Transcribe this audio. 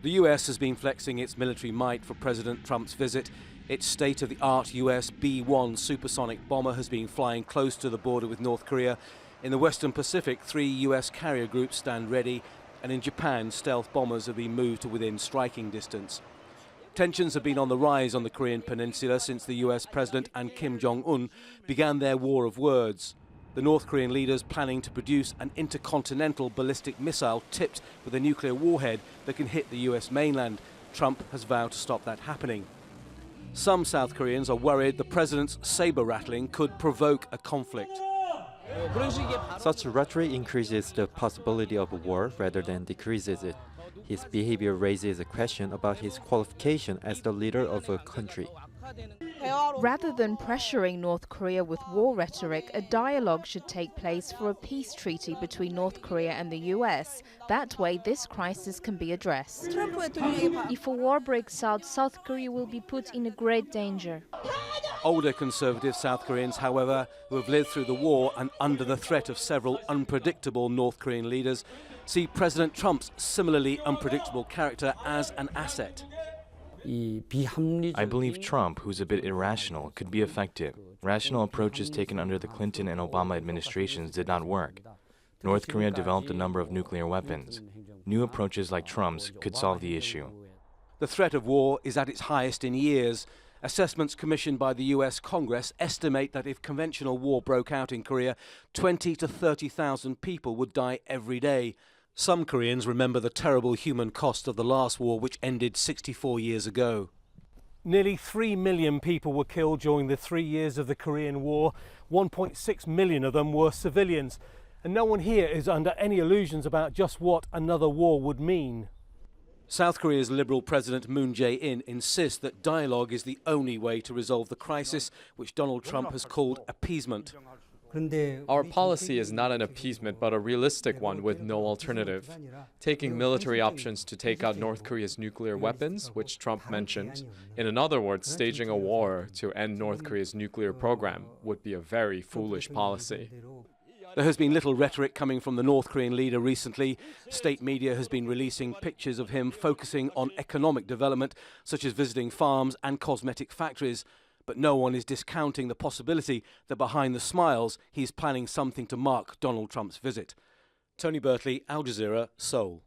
The US has been flexing its military might for President Trump's visit. Its state-of-the-art US B-1 supersonic bomber has been flying close to the border with North Korea. In the Western Pacific, 3 US carrier groups stand ready, and in Japan, stealth bombers have been moved to within striking distance. Tensions have been on the rise on the Korean peninsula since the US President and Kim Jong-un began their war of words. The North Korean leaders planning to produce an intercontinental ballistic missile tipped with a nuclear warhead that can hit the US mainland. Trump has vowed to stop that happening. Some South Koreans are worried the president's saber rattling could provoke a conflict. Such rhetoric increases the possibility of war rather than decreases it. His behavior raises a question about his qualification as the leader of a country. Rather than pressuring North Korea with war rhetoric, a dialogue should take place for a peace treaty between North Korea and the US. That way, this crisis can be addressed. If a war breaks out, South Korea will be put in a great danger. Older conservative South Koreans, however, who have lived through the war and under the threat of several unpredictable North Korean leaders, see President Trump's similarly unpredictable character as an asset. I believe Trump, who's a bit irrational, could be effective. Rational approaches taken under the Clinton and Obama administrations did not work. North Korea developed a number of nuclear weapons. New approaches like Trump's could solve the issue. The threat of war is at its highest in years. Assessments commissioned by the US Congress estimate that if conventional war broke out in Korea, 20,000 to 30,000 people would die every day. Some Koreans remember the terrible human cost of the last war, which ended 64 years ago. Nearly 3 million people were killed during the 3 years of the Korean War. 1.6 million of them were civilians. And no one here is under any illusions about just what another war would mean. South Korea's Liberal President Moon Jae-in insists that dialogue is the only way to resolve the crisis, which Donald Trump has called appeasement. Our policy is not an appeasement, but a realistic one with no alternative. Taking military options to take out North Korea's nuclear weapons, which Trump mentioned, in other words, staging a war to end North Korea's nuclear program, would be a very foolish policy. There has been little rhetoric coming from the North Korean leader recently. State media has been releasing pictures of him focusing on economic development, such as visiting farms and cosmetic factories. But no one is discounting the possibility that behind the smiles, he's planning something to mark Donald Trump's visit. Tony Birtley, Al Jazeera, Seoul.